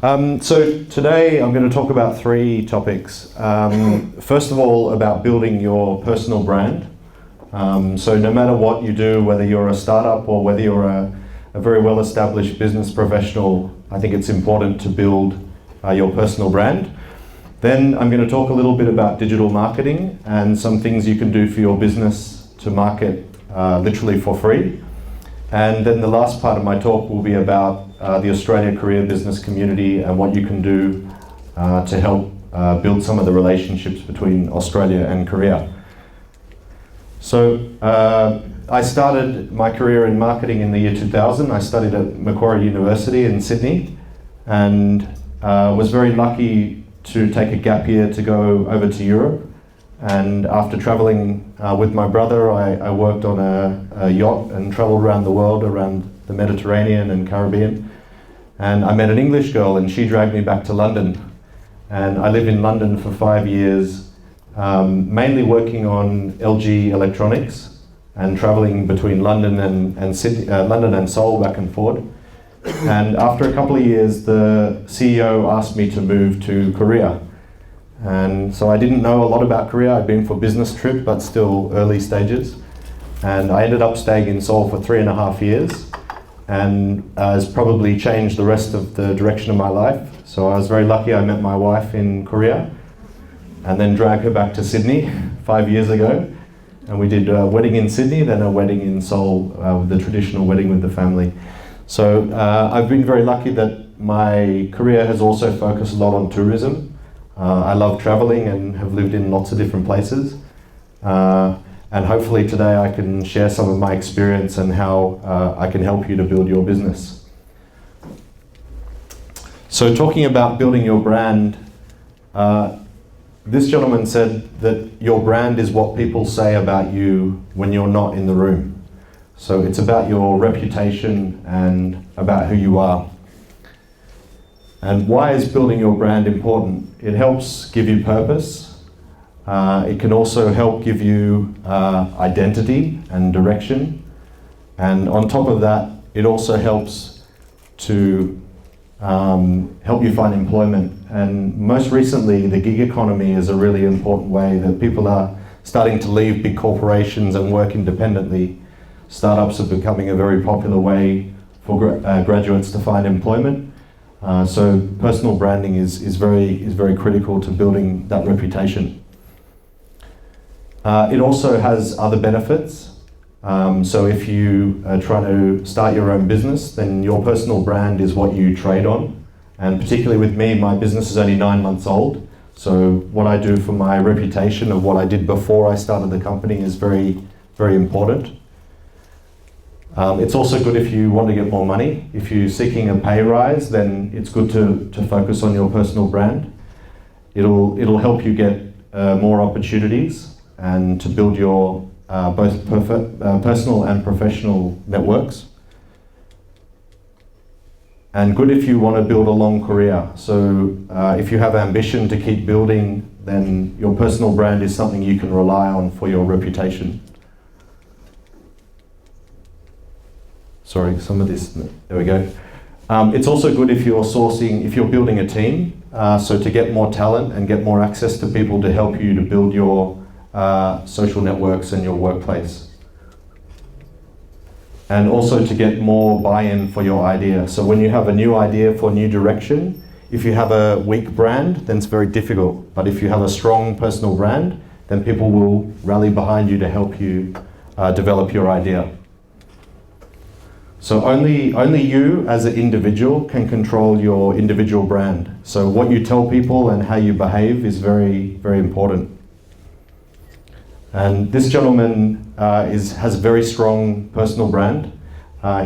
So today I'm going to talk about three topics. First of all, about building your personal brand. So no matter what you do, whether you're a startup or whether you're a very well-established business professional, I think it's important to build your personal brand. Then I'm going to talk a little bit about digital marketing and some things you can do for your business to market literally for free. And then the last part of my talk will be about the Australia career business community and what you can do to help build some of the relationships between Australia and Korea. So I started my career in marketing in the year 2000. I studied at Macquarie University in Sydney and was very lucky to take a gap year to go over to Europe. And after traveling with my brother, I worked on a yacht and traveled around the world, around the Mediterranean and Caribbean. And I met an English girl and she dragged me back to London. And I lived in London for 5 years, mainly working on LG electronics and traveling between London and Sydney, London and Seoul back and forth. And after a couple of years, the CEO asked me to move to Korea. And so I didn't know a lot about Korea. I'd been for a business trip, but still early stages. And I ended up staying in Seoul for 3.5 years, and has probably changed the rest of the direction of my life. So I was very lucky I met my wife in Korea, and then dragged her back to Sydney 5 years ago. And we did a wedding in Sydney, then a wedding in Seoul, the traditional wedding with the family. So I've been very lucky that my career has also focused a lot on tourism. I love traveling and have lived in lots of different places. And hopefully today I can share some of my experience and how I can help you to build your business. So talking about building your brand, this gentleman said that your brand is what people say about you when you're not in the room. So it's about your reputation and about who you are. And why is building your brand important? It helps give you purpose. It can also help give you identity and direction. And on top of that, it also helps to help you find employment. And most recently, the gig economy is a really important way that people are starting to leave big corporations and work independently. Startups are becoming a very popular way for graduates to find employment. So personal branding is very critical to building that reputation. It also has other benefits. So if you are trying to start your own business, then your personal brand is what you trade on. And particularly with me, my business is only 9 months old. So what I do for my reputation of what I did before I started the company is very important. It's also good if you want to get more money. If you're seeking a pay rise, then it's good to focus on your personal brand. It'll help you get more opportunities and to build your both personal and professional networks. And good if you want to build a long career. So if you have ambition to keep building, then your personal brand is something you can rely on for your reputation. Sorry, some of this, there we go. It's also good if you're building a team, so to get more talent and get more access to people to help you to build your social networks and your workplace. And also to get more buy-in for your idea. So when you have a new idea for a new direction, if you have a weak brand, then it's very difficult. But if you have a strong personal brand, then people will rally behind you to help you develop your idea. So only you as an individual can control your individual brand. So what you tell people and how you behave is very important. And this gentleman has a very strong personal brand.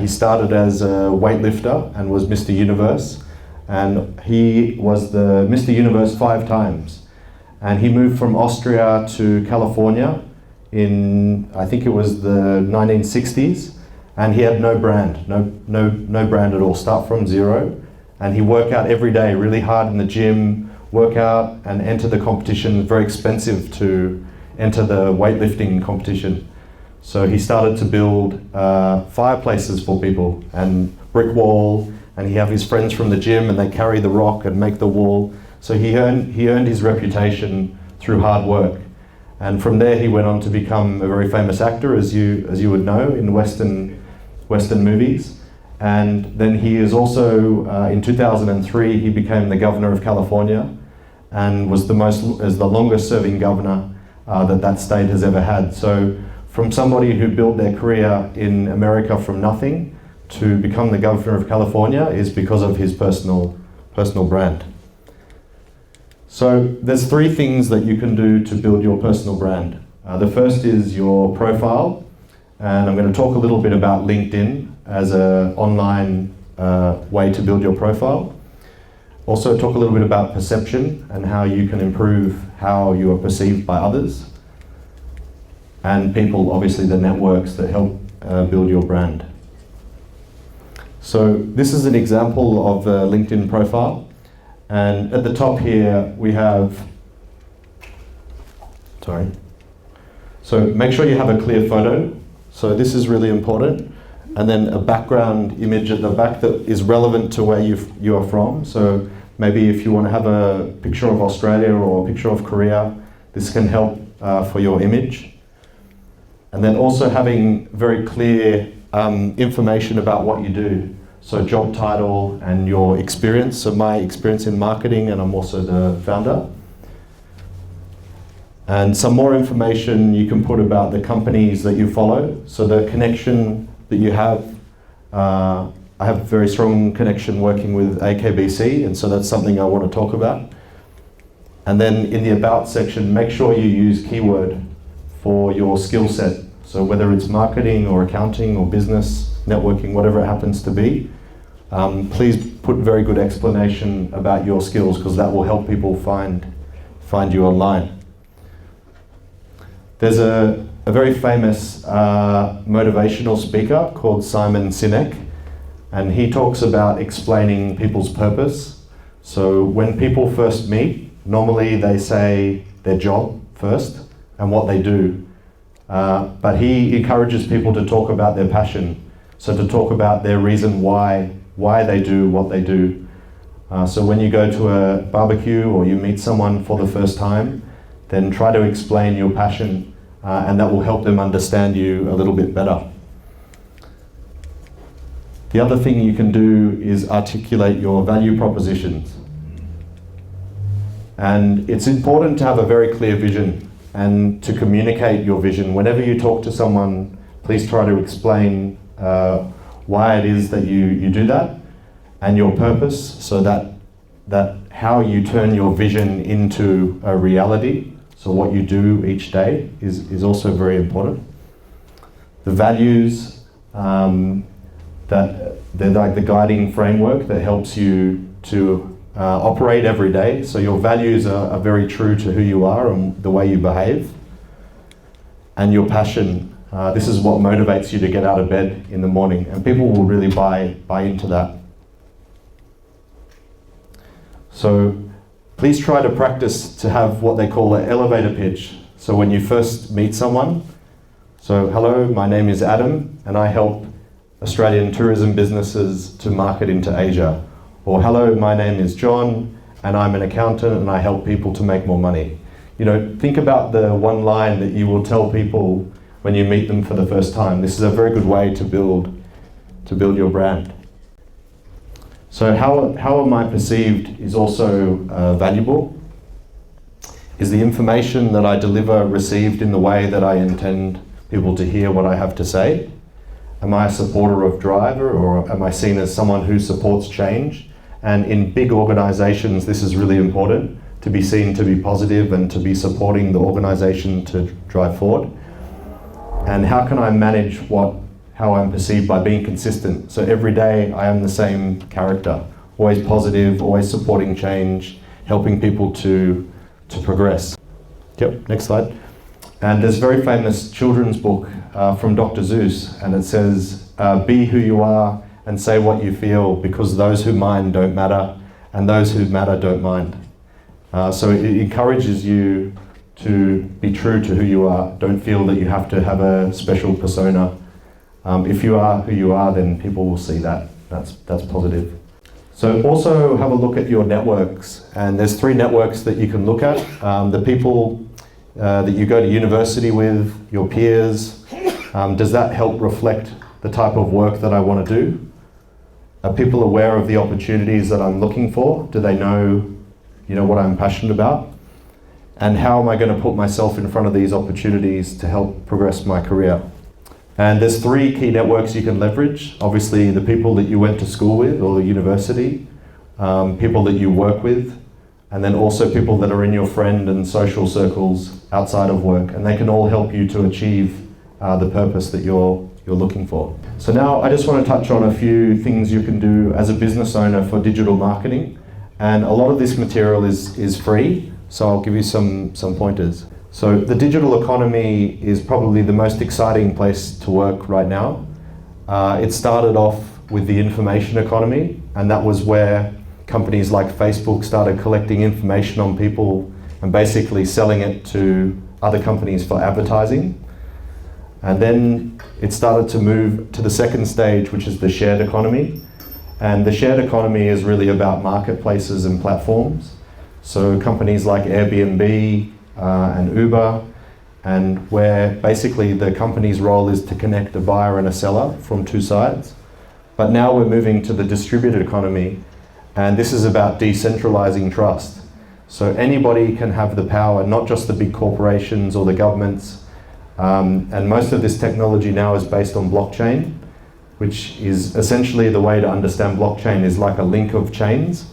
He started as a weightlifter and was Mr. Universe. And he was the Mr. Universe 5 times. And he moved from Austria to California in, I think it was the 1960s. And he had no brand, no brand at all, start from zero. And he worked out every day, really hard in the gym, work out and enter the competition. Very expensive to enter the weightlifting competition. So he started to build fireplaces for people and brick wall and he have his friends from the gym and they carry the rock and make the wall. So he earned his reputation through hard work. And from there he went on to become a very famous actor, as you would know, in Western movies. And then he is also, in 2003, he became the governor of California and was the longest serving governor that state has ever had. So from somebody who built their career in America from nothing to become the governor of California is because of his personal brand. So there's three things that you can do to build your personal brand. The first is your profile, and I'm going to talk a little bit about LinkedIn as an online way to build your profile. Also talk a little bit about perception and how you can improve how you are perceived by others. And people, obviously the networks that help build your brand. So this is an example of a LinkedIn profile. And at the top here we have, so make sure you have a clear photo. So this is really important. And then a background image at the back that is relevant to where you are from. So maybe if you want to have a picture of Australia or a picture of Korea, this can help for your image. And then also having very clear information about what you do. So job title and your experience. So my experience in marketing, and I'm also the founder. And some more information you can put about the companies that you follow. So the connection that you have, I have a very strong connection working with AKBC, and so that's something I want to talk about. And then in the About section, make sure you use keyword for your skill set. So whether it's marketing or accounting or business, networking, whatever it happens to be, please put very good explanation about your skills, because that will help people find you online. There's a very famous motivational speaker called Sinek, and he talks about explaining people's purpose. So when people first meet, normally they say their job first and what they do. But he encourages people to talk about their passion. So to talk about their reason why they do what they do. So when you go to a barbecue or you meet someone for the first time, then try to explain your passion, and that will help them understand you a little bit better. The other thing you can do is articulate your value propositions. And it's important to have a very clear vision and to communicate your vision. Whenever you talk to someone, please try to explain why it is that you do that, and your purpose, so that how you turn your vision into a reality. So what you do each day is also very important. The values, that they're like the guiding framework that helps you to operate every day. So your values are very true to who you are and the way you behave. And your passion, this is what motivates you to get out of bed in the morning, and people will really buy into that. So please try to practice to have what they call an elevator pitch. So when you first meet someone, so hello, my name is Adam and I help Australian tourism businesses to market into Asia. Or hello, my name is John and I'm an accountant and I help people to make more money. You know, think about the one line that you will tell people when you meet them for the first time. This is a very good way to build your brand. So how am I perceived is also valuable. Is the information that I deliver received in the way that I intend people to hear what I have to say? Am I a supporter of driver, or am I seen as someone who supports change? And in big organizations, this is really important, to be seen to be positive and to be supporting the organization to drive forward. And how can I manage how I'm perceived by being consistent? So every day I am the same character, always positive, always supporting change, helping people to progress. Yep, next slide. And there's a very famous children's book from Dr. Seuss, and it says, be who you are and say what you feel, because those who mind don't matter and those who matter don't mind. So it encourages you to be true to who you are. Don't feel that you have to have a special persona. If you are who you are, then people will see that That's positive. So also have a look at your networks, and there's 3 networks that you can look at. The people that you go to university with, your peers, does that help reflect the type of work that I want to do? Are people aware of the opportunities that I'm looking for? Do they know, what I'm passionate about? And how am I going to put myself in front of these opportunities to help progress my career? And there's 3 key networks you can leverage. Obviously, the people that you went to school with or the university, people that you work with, and then also people that are in your friend and social circles outside of work. And they can all help you to achieve the purpose that you're looking for. So now I just want to touch on a few things you can do as a business owner for digital marketing. And a lot of this material is free, so I'll give you some pointers. So the digital economy is probably the most exciting place to work right now. It started off with the information economy, and that was where companies like Facebook started collecting information on people and basically selling it to other companies for advertising. And then it started to move to the second stage, which is the shared economy. And the shared economy is really about marketplaces and platforms. So companies like Airbnb and Uber, and where basically the company's role is to connect a buyer and a seller from 2 sides. But now we're moving to the distributed economy, and this is about decentralizing trust. So anybody can have the power, not just the big corporations or the governments. And most of this technology now is based on blockchain, which is essentially the way to understand blockchain is like a link of chains,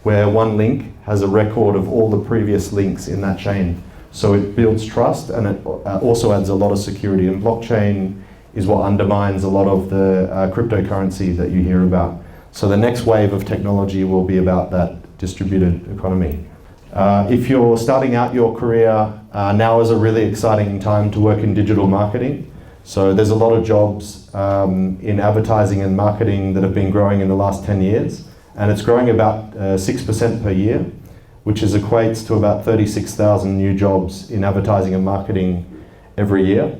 where one link has a record of all the previous links in that chain. So it builds trust, and it also adds a lot of security. And blockchain is what undermines a lot of the cryptocurrency that you hear about. So the next wave of technology will be about that distributed economy. If you're starting out your career, now is a really exciting time to work in digital marketing. So there's a lot of jobs in advertising and marketing that have been growing in the last 10 years. And it's growing about 6% per year, which equates to about 36,000 new jobs in advertising and marketing every year.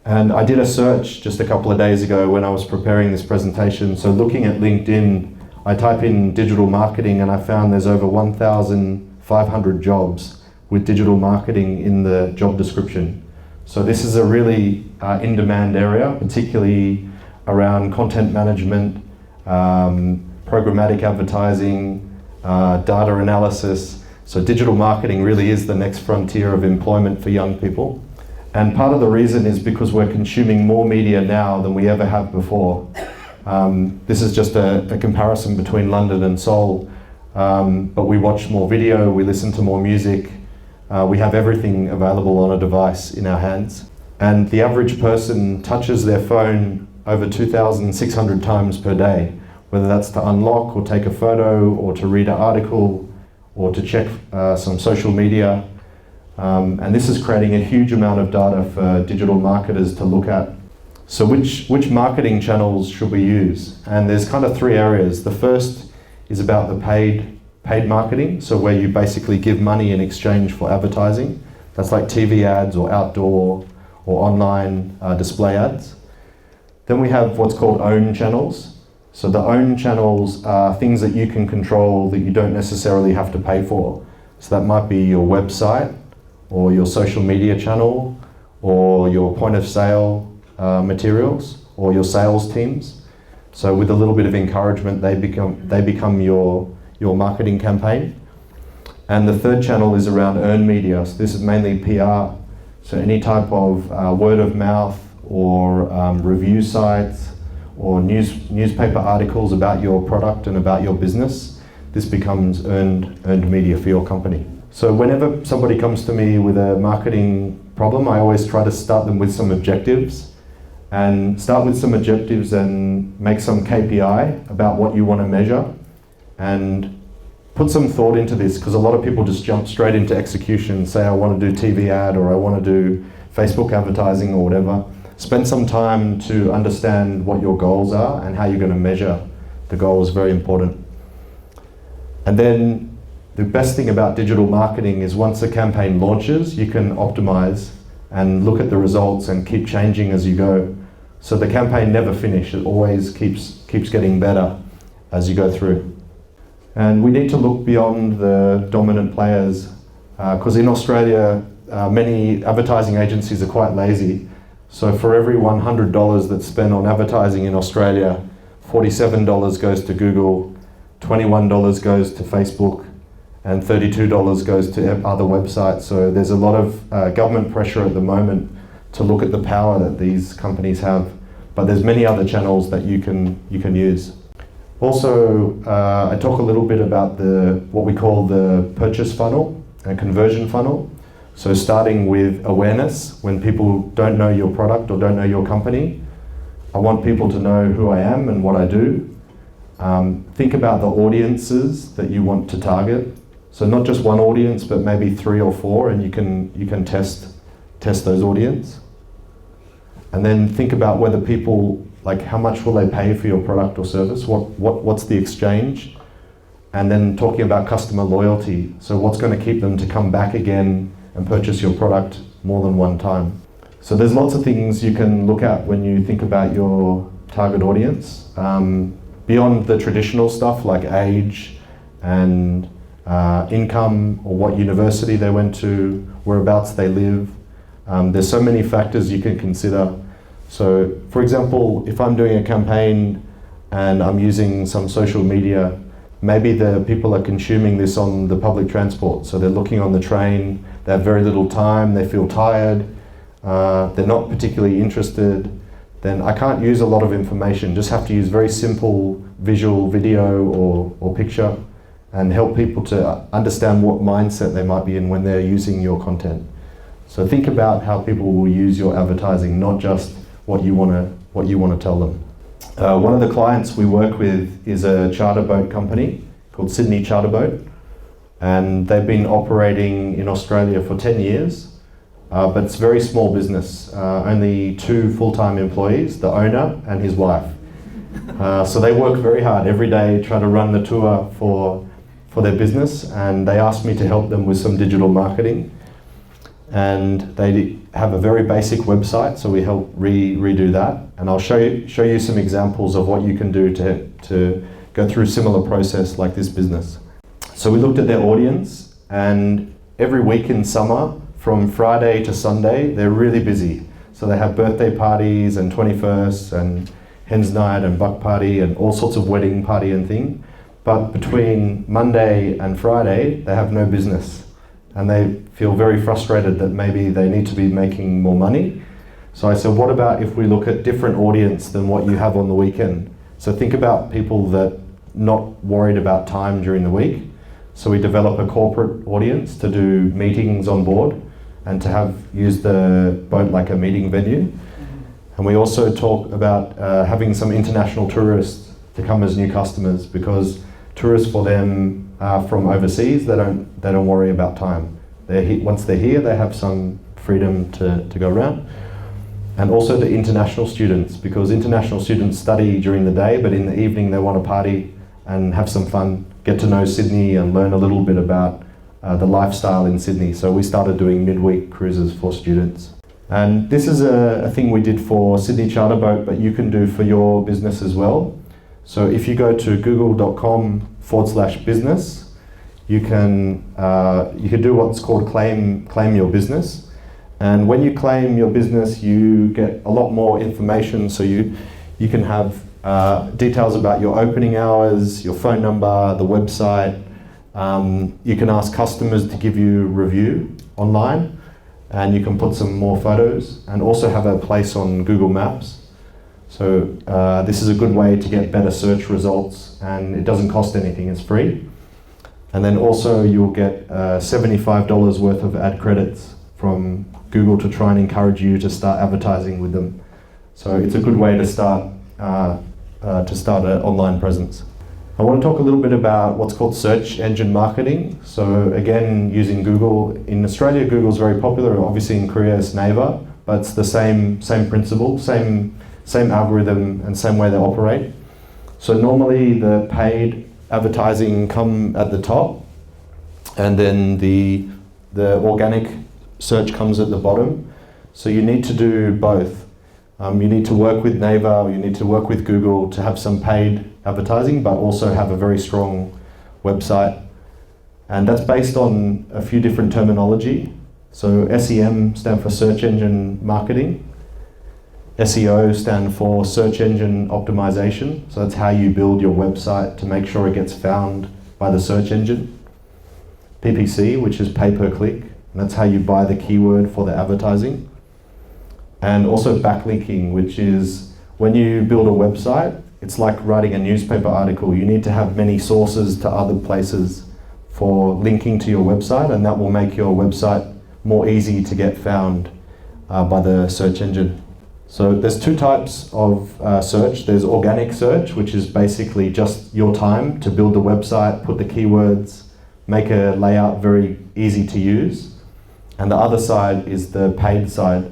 And I did a search just a couple of days ago when I was preparing this presentation. So looking at LinkedIn, I type in digital marketing and I found there's over 1,500 jobs with digital marketing in the job description. So this is a really in-demand area, particularly around content management, programmatic advertising, data analysis. So digital marketing really is the next frontier of employment for young people. And part of the reason is because we're consuming more media now than we ever have before. This is just a comparison between London and Seoul. But we watch more video, we listen to more music, we have everything available on a device in our hands. And the average person touches their phone over 2,600 times per day, whether that's to unlock or take a photo or to read an article or to check some social media. And this is creating a huge amount of data for digital marketers to look at. So which marketing channels should we use? And there's kind of 3 areas. The first is about the paid marketing, so where you basically give money in exchange for advertising. That's like TV ads or outdoor or online display ads. Then we have what's called own channels. So the own channels are things that you can control that you don't necessarily have to pay for. So that might be your website or your social media channel or your point of sale materials or your sales teams. So with a little bit of encouragement, they become your marketing campaign. And the third channel is around earned media. So this is mainly PR. So any type of word of mouth or review sites or newspaper articles about your product and about your business, this becomes earned media for your company. So whenever somebody comes to me with a marketing problem, I always try to start them with some objectives. And start with some objectives and make some KPI about what you want to measure, and put some thought into this, because a lot of people just jump straight into execution, say I want to do TV ad or I want to do Facebook advertising or whatever. Spend some time to understand what your goals are and how you're going to measure the goal is very important. And then the best thing about digital marketing is once a campaign launches, you can optimize and look at the results and keep changing as you go. So the campaign never finishes. It always keeps getting better as you go through. And we need to look beyond the dominant players, because in Australia, many advertising agencies are quite lazy. So for every $100 that's spent on advertising in Australia, $47 goes to Google, $21 goes to Facebook, and $32 goes to other websites. So there's a lot of government pressure at the moment to look at the power that these companies have. But there's many other channels that you can use. Also, I talk a little bit about what we call the purchase funnel and conversion funnel. So starting with awareness, when people don't know your product or don't know your company, I want people to know who I am and what I do. Think about the audiences that you want to target. So not just one audience, but maybe 3 or 4, and you can test those audience. And then think about whether people, like how much will they pay for your product or service? What's the exchange? And then talking about customer loyalty. So what's going to keep them to come back again and purchase your product more than one time? So there's lots of things you can look at when you think about your target audience. Beyond the traditional stuff like age and income or what university they went to, whereabouts they live. There's so many factors you can consider. So for example, if I'm doing a campaign and I'm using some social media, maybe the people are consuming this on the public transport. So they're looking on the train, they have very little time, they feel tired, they're not particularly interested. Then I can't use a lot of information, just have to use very simple visual video or picture and help people to understand what mindset they might be in when they're using your content. So think about how people will use your advertising, not just what you want to tell them. One of the clients we work with is a charter boat company called Sydney Charter Boat, and they've been operating in Australia for 10 years, but it's a very small business, only 2 full-time employees, the owner and his wife. So they work very hard every day, try to run the tour for their business, and they asked me to help them with some digital marketing. And they have a very basic website, so we help redo that. And I'll show you some examples of what you can do to go through a similar process like this business. So we looked at their audience, and every week in summer, from Friday to Sunday, they're really busy. So they have birthday parties and 21st and Hen's Night and Buck Party and all sorts of wedding party and thing. But between Monday and Friday, they have no business. And they feel very frustrated that maybe they need to be making more money. So I said, what about if we look at different audience than what you have on the weekend? So think about people that not worried about time during the week. So we develop a corporate audience to do meetings on board and to use the boat like a meeting venue. And we also talk about having some international tourists to come as new customers, because tourists for them from overseas, they don't worry about time. Once they're here, they have some freedom to go around. And also the international students, because international students study during the day, but in the evening they want to party and have some fun, get to know Sydney and learn a little bit about the lifestyle in Sydney. So we started doing midweek cruises for students. And this is a thing we did for Sydney Charter Boat, but you can do for your business as well. So if you go to google.com/business, you can do what's called claim your business. And when you claim your business, you get a lot more information. So you can have details about your opening hours, your phone number, the website. You can ask customers to give you a review online, and you can put some more photos and also have a place on Google Maps. So this is a good way to get better search results, and it doesn't cost anything, it's free. And then also you'll get $75 worth of ad credits from Google to try and encourage you to start advertising with them. So it's a good way to start an online presence. I want to talk a little bit about what's called search engine marketing. So again, using Google. In Australia, Google's very popular. Obviously in Korea it's Naver, but it's the same principle, same algorithm and same way they operate. So normally the paid advertising come at the top, and then the organic search comes at the bottom. So you need to do both. You need to work with Naver, you need to work with Google to have some paid advertising, but also have a very strong website. And that's based on a few different terminology. So SEM stand for search engine marketing. SEO stand for search engine optimization. So that's how you build your website to make sure it gets found by the search engine. PPC, which is pay per click, and that's how you buy the keyword for the advertising. And also backlinking, which is when you build a website, it's like writing a newspaper article. You need to have many sources to other places for linking to your website, and that will make your website more easy to get found by the search engine. So there's two types of search. There's organic search, which is basically just your time to build the website, put the keywords, make a layout very easy to use. And the other side is the paid side.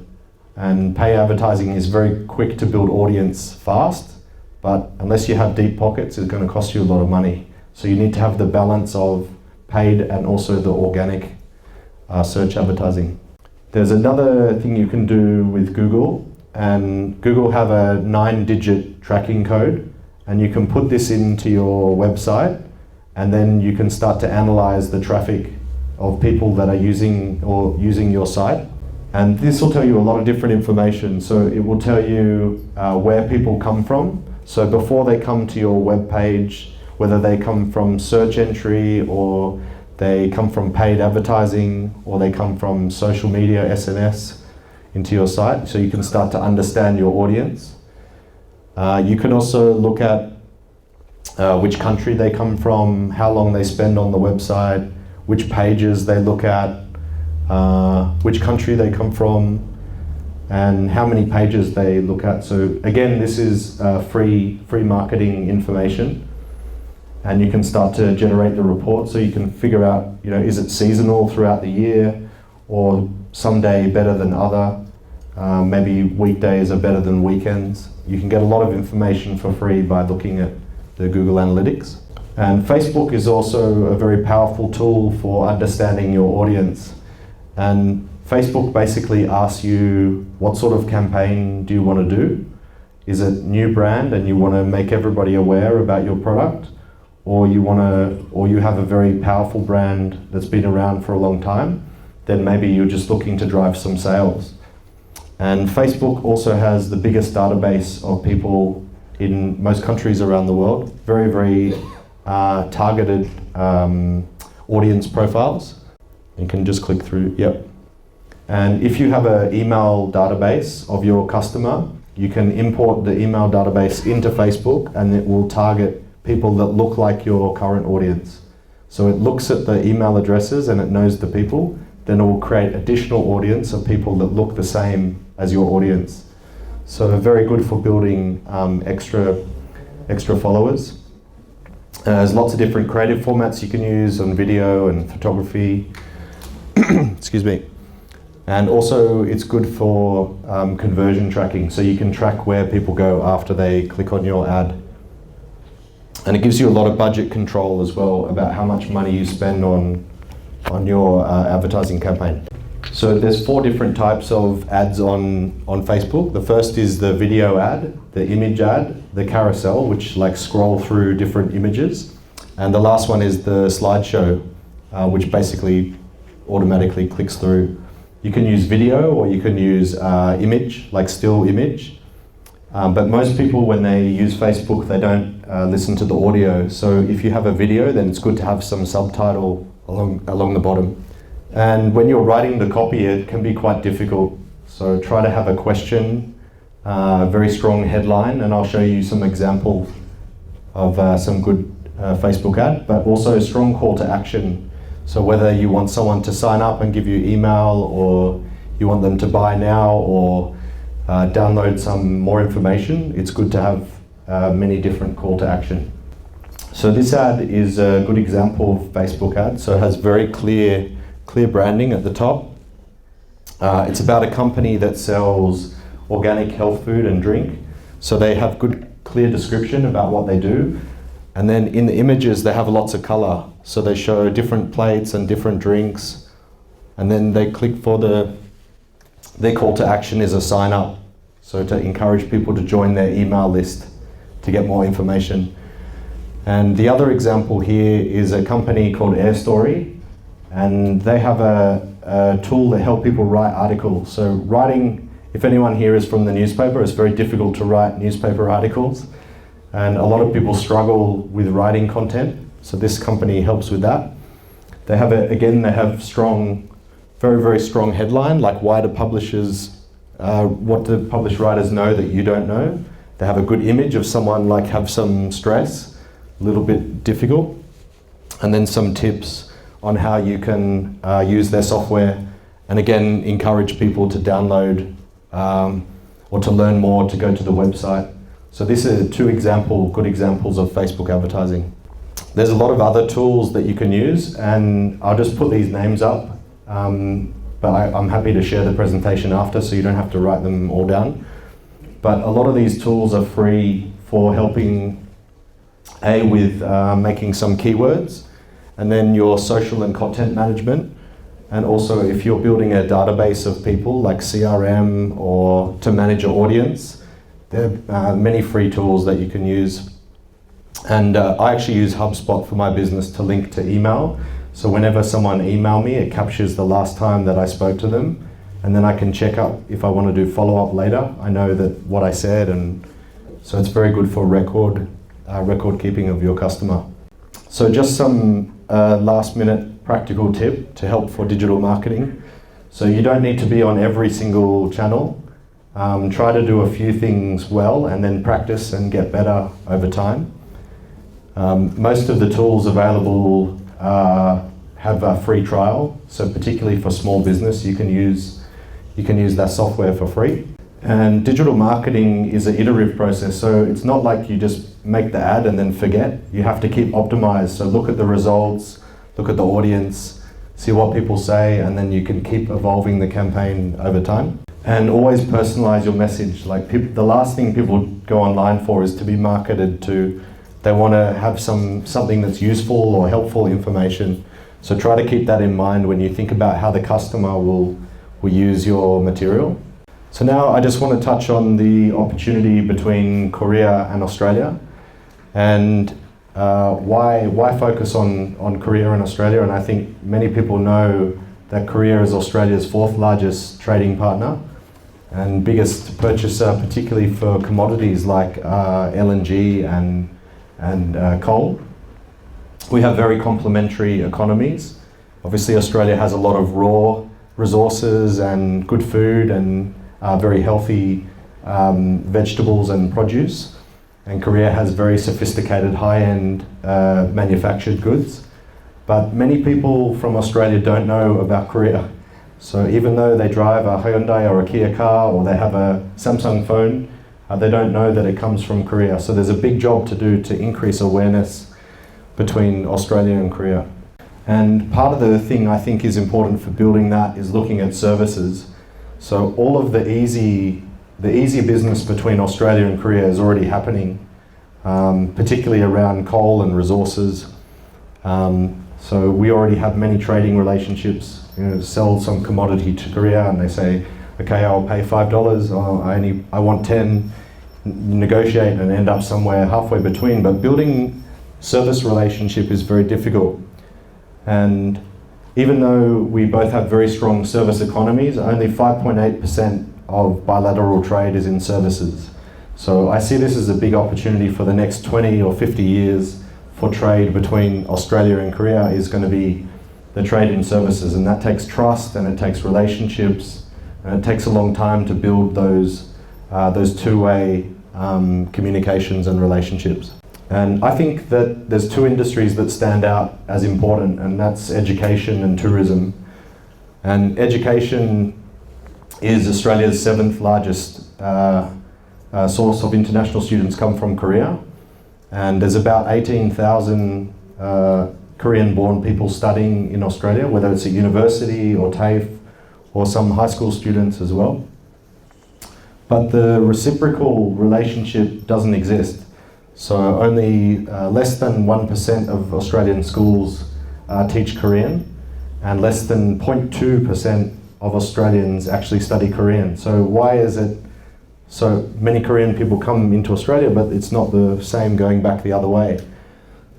And paid advertising is very quick to build audience fast, but unless you have deep pockets, it's going to cost you a lot of money. So you need to have the balance of paid and also the organic search advertising. There's another thing you can do with Google, and Google have a 9-digit tracking code, and you can put this into your website, and then you can start to analyze the traffic of people that are using your site. And this will tell you a lot of different information. So it will tell you where people come from. So before they come to your web page, whether they come from search entry or they come from paid advertising or they come from social media, SNS, into your site. So you can start to understand your audience. You can also look at which country they come from, how long they spend on the website, which pages they look at, which country they come from, and how many pages they look at. So again, this is free marketing information, and you can start to generate the report so you can figure out, is it seasonal throughout the year, or some day better than other, maybe weekdays are better than weekends. You can get a lot of information for free by looking at the Google Analytics. And Facebook is also a very powerful tool for understanding your audience. And Facebook basically asks you, what sort of campaign do you want to do? Is it new brand and you want to make everybody aware about your product? Or you have a very powerful brand that's been around for a long time? Then maybe you're just looking to drive some sales. And Facebook also has the biggest database of people in most countries around the world. Very, very targeted audience profiles. You can just click through, yep. And if you have an email database of your customer, you can import the email database into Facebook, and it will target people that look like your current audience. So it looks at the email addresses and it knows the people, then it will create additional audience of people that look the same as your audience. So very good for building extra followers. There's lots of different creative formats you can use on video and photography. Excuse me. And also it's good for conversion tracking, so you can track where people go after they click on your ad. And it gives you a lot of budget control as well about how much money you spend on your advertising campaign. So there's 4 different types of ads on Facebook. The first is the video ad, the image ad, the carousel, which scroll through different images. And the last one is the slideshow, which basically automatically clicks through. You can use video or you can use image, like still image. But most people, when they use Facebook, they don't listen to the audio. So if you have a video, then it's good to have some subtitle along the bottom. And when you're writing the copy, it can be quite difficult. So try to have a question, very strong headline, and I'll show you some examples of some good Facebook ad, but also a strong call to action. So whether you want someone to sign up and give you email, or you want them to buy now, or download some more information, it's good to have many different call to action. So this ad is a good example of Facebook ad. So it has very clear branding at the top. It's about a company that sells organic health food and drink. So they have good, clear description about what they do. And then in the images, they have lots of color. So they show different plates and different drinks. And then they click for their call to action is a sign up. so to encourage people to join their email list to get more information. And the other example here is a company called AirStory, and they have a tool that helps people write articles. So writing, if anyone here is from the newspaper, it's very difficult to write newspaper articles, and a lot of people struggle with writing content. So this company helps with that. They have they have strong, very strong headline, like why do publishers, what do published writers know that you don't know? They have a good image of someone like have some stress, a little bit difficult, and then some tips on how you can use their software, and again encourage people to download or to learn more, to go to the website. So these are two good examples of Facebook advertising. There's a lot of other tools that you can use, and I'll just put these names up, but I'm happy to share the presentation after, so you don't have to write them all down. But a lot of these tools are free for helping with making some keywords, and then your social and content management, and also if you're building a database of people like CRM or to manage your audience, there are many free tools that you can use. And I actually use HubSpot for my business to link to email. So whenever someone emails me, it captures the last time that I spoke to them, and then I can check up if I want to do follow-up later. I know that what I said, and so it's very good for record keeping of your customer. So just some last-minute practical tip to help for digital marketing. So you don't need to be on every single channel. Try to do a few things well, and then practice and get better over time. Most of the tools available have a free trial, so particularly for small business, you can use that software for free. And digital marketing is an iterative process, so it's not like you just make the ad and then forget. You have to keep optimized, so look at the results, look at the audience, see what people say, and then you can keep evolving the campaign over time. And always personalize your message. Like the last thing people go online for is to be marketed to. They want to have something that's useful or helpful information. So try to keep that in mind when you think about how the customer will use your material. So now I just want to touch on the opportunity between Korea and Australia, and why focus on Korea and Australia. And I think many people know that Korea is Australia's 4th largest trading partner and biggest purchaser, particularly for commodities like LNG and coal. We have very complementary economies. Obviously Australia has a lot of raw resources and good food and very healthy vegetables and produce. And Korea has very sophisticated high-end manufactured goods. But many people from Australia don't know about Korea. So even though they drive a Hyundai or a Kia car, or they have a Samsung phone, they don't know that it comes from Korea. So there's a big job to do to increase awareness between Australia and Korea. And part of the thing I think is important for building that is looking at services. So all of the easy business between Australia and Korea is already happening, particularly around coal and resources. So we already have many trading relationships. Sell some commodity to Korea and they say, okay, I'll pay $5, or I want 10, negotiate and end up somewhere halfway between. But building service relationship is very difficult. And even though we both have very strong service economies, only 5.8% of bilateral trade is in services. So I see this as a big opportunity for the next 20 or 50 years for trade between Australia and Korea is going to be the trade in services, and that takes trust and it takes relationships, and it takes a long time to build those two-way communications and relationships. And I think that there's two industries that stand out as important, and that's education and tourism. And education is Australia's 7th largest source of international students come from Korea. And there's about 18,000 Korean-born people studying in Australia, whether it's at university or TAFE or some high school students as well. But the reciprocal relationship doesn't exist. So only less than 1% of Australian schools teach Korean, and less than 0.2% of Australians actually study Korean. So why is it So many Korean people come into Australia, but it's not the same going back the other way.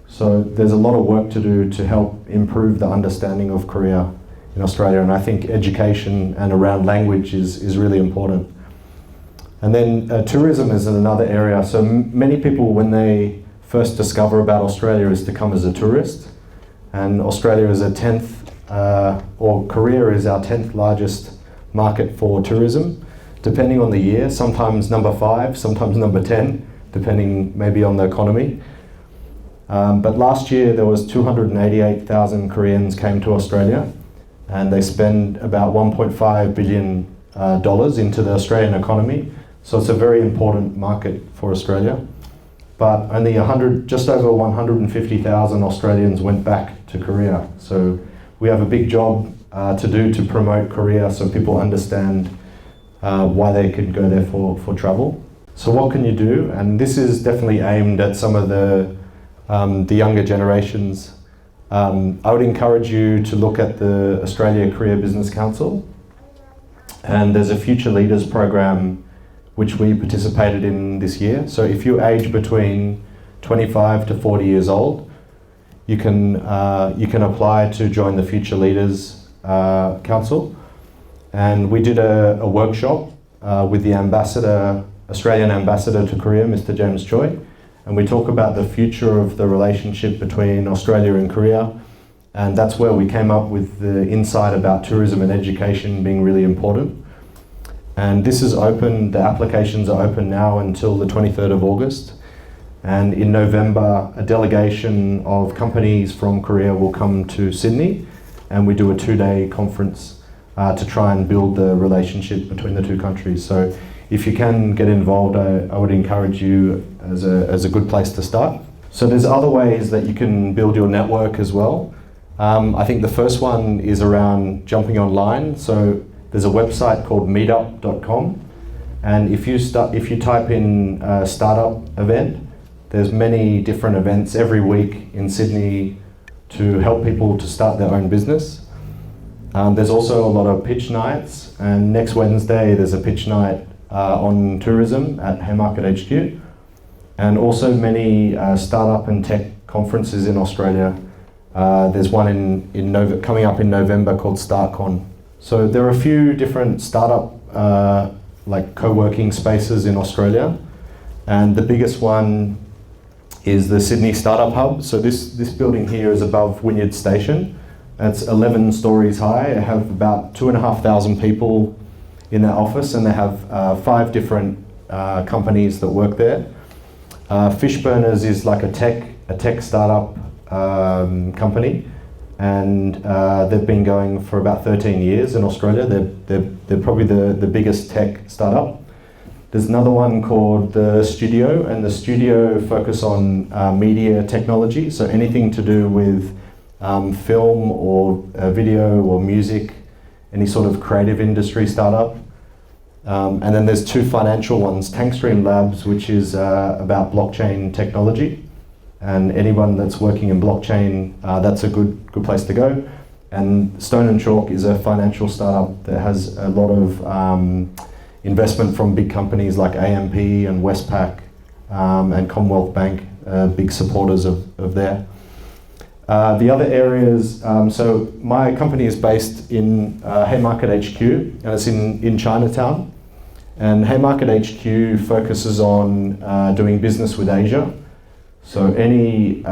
So there's a lot of work to do to help improve the understanding of Korea in Australia, and I think education and around language is really important. And then tourism is another area. So many people, when they first discover about Australia, is to come as a tourist. And Australia is Korea is our 10th largest market for tourism, depending on the year, sometimes number 5, sometimes number 10, depending maybe on the economy. But last year there was 288,000 Koreans came to Australia, and they spend about $1.5 billion into the Australian economy. So it's a very important market for Australia. But only just over 150,000 Australians went back to Korea. So we have a big job to do to promote Korea so people understand why they could go there for travel. So what can you do? And this is definitely aimed at some of the younger generations. I would encourage you to look at the Australia Korea Business Council. And there's a Future Leaders program which we participated in this year. So if you age between 25 to 40 years old, you can apply to join the Future Leaders Council. And we did a workshop with the Australian ambassador to Korea, Mr. James Choi. And we talk about the future of the relationship between Australia and Korea. And that's where we came up with the insight about tourism and education being really important. And this is open, the applications are open now until the 23rd of August. And in November, a delegation of companies from Korea will come to Sydney, and we do a 2-day conference to try and build the relationship between the two countries. So if you can get involved, I would encourage you as a good place to start. So there's other ways that you can build your network as well. I think the first one is around jumping online. So there's a website called meetup.com, and if you type in startup event, there's many different events every week in Sydney to help people to start their own business. There's also a lot of pitch nights, and next Wednesday there's a pitch night on tourism at Haymarket HQ, and also many startup and tech conferences in Australia. There's one coming up in November called StartCon. So there are a few different startup like co-working spaces in Australia, and the biggest one is the Sydney Startup Hub. So this building here is above Wynyard Station. It's 11 stories high. It have about 2,500 people in their office, and they have 5 different companies that work there. Fishburners is like a tech startup company, and they've been going for about 13 years in Australia. They're probably the biggest tech startup. There's another one called The Studio, and The Studio focus on media technology, so anything to do with film or video or music, any sort of creative industry startup. And then there's 2 financial ones, Tankstream Labs, which is about blockchain technology. And anyone that's working in blockchain, that's a good place to go. And Stone and Chalk is a financial startup that has a lot of investment from big companies like AMP and Westpac and Commonwealth Bank, big supporters of there. The other areas, so my company is based in Haymarket HQ, and it's in Chinatown. And Haymarket HQ focuses on doing business with Asia. So any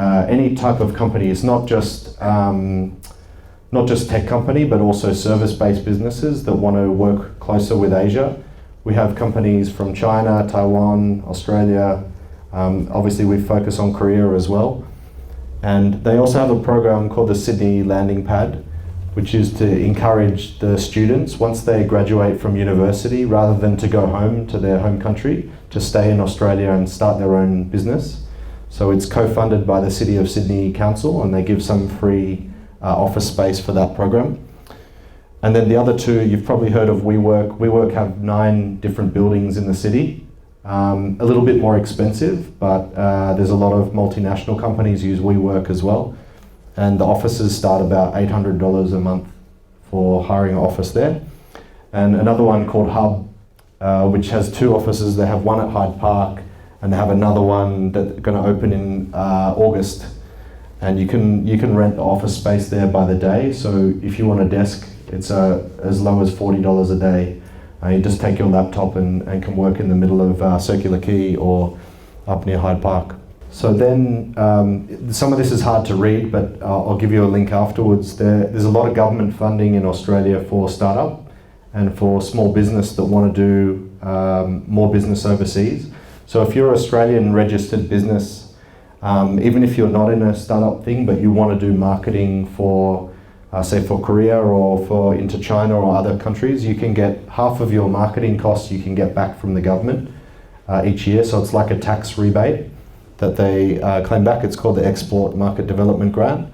type of company, it's not just tech company, but also service-based businesses that want to work closer with Asia. We have companies from China, Taiwan, Australia. Obviously, we focus on Korea as well. And they also have a program called the Sydney Landing Pad, which is to encourage the students, once they graduate from university, rather than to go home to their home country, to stay in Australia and start their own business. So it's co-funded by the City of Sydney Council, and they give some free office space for that program. And then the other 2, you've probably heard of WeWork. WeWork have 9 different buildings in the city. A little bit more expensive, but there's a lot of multinational companies use WeWork as well. And the offices start about $800 a month for hiring an office there. And another one called Hub which has 2 offices. They have one at Hyde Park, and they have another one that's going to open in August. And you can rent the office space there by the day. So if you want a desk, it's as low as $40 a day. You just take your laptop and can work in the middle of Circular Quay or up near Hyde Park. So then, some of this is hard to read, but I'll give you a link afterwards. There's a lot of government funding in Australia for startup and for small business that want to do more business overseas. So if you're an Australian registered business, even if you're not in a startup thing, but you want to do marketing for, say for Korea or into China or other countries, you can get half of your marketing costs you can get back from the government each year. So it's like a tax rebate that they claim back. It's called the Export Market Development Grant.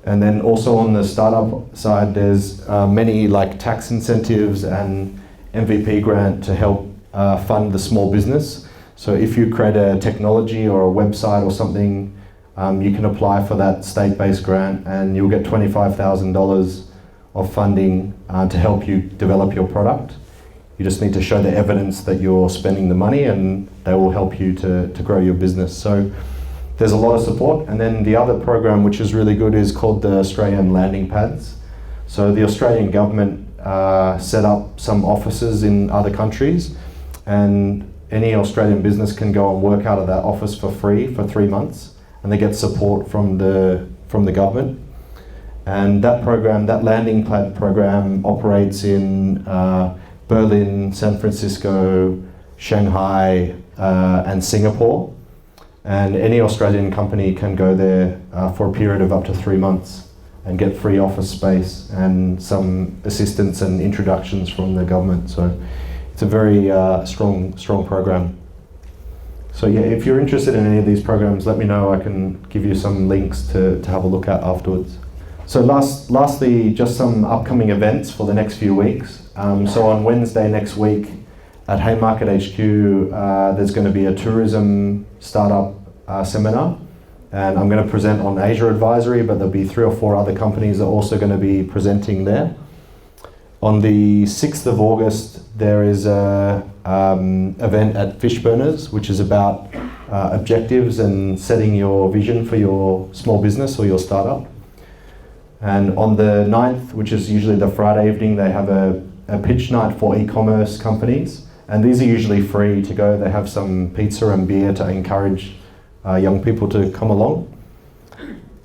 And then also on the startup side, there's many like tax incentives and MVP grant to help fund the small business. So if you create a technology or a website or something, you can apply for that state-based grant and you'll get $25,000 of funding to help you develop your product. You just need to show the evidence that you're spending the money and they will help you to grow your business. So there's a lot of support. And then the other program which is really good is called the Australian Landing Pads. So the Australian government set up some offices in other countries, and any Australian business can go and work out of that office for free for 3 months, and they get support from the government. And that program, that landing pad program, operates in Berlin, San Francisco, Shanghai, and Singapore. And any Australian company can go there for a period of up to 3 months and get free office space and some assistance and introductions from the government. So it's a very strong program. So yeah, if you're interested in any of these programs, let me know. I can give you some links to have a look at afterwards. So lastly, just some upcoming events for the next few weeks. So on Wednesday next week at Haymarket HQ, there's going to be a tourism startup seminar, and I'm going to present on Asia Advisory, but there'll be 3 or 4 other companies that are also going to be presenting there. On the 6th of August, there is a event at Fishburners, which is about objectives and setting your vision for your small business or your startup. And on the 9th, which is usually the Friday evening, they have a pitch night for e-commerce companies. And these are usually free to go. They have some pizza and beer to encourage young people to come along.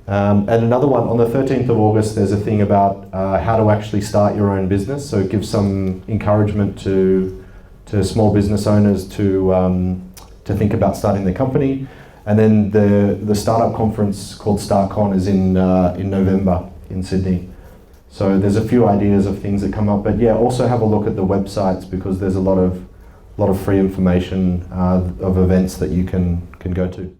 And another one, on the 13th of August, there's a thing about how to actually start your own business. So it gives some encouragement to small business owners to think about starting the company. And then the startup conference called StartCon is in November in Sydney. So there's a few ideas of things that come up, but yeah, also have a look at the websites because there's a lot of free information of events that you can go to.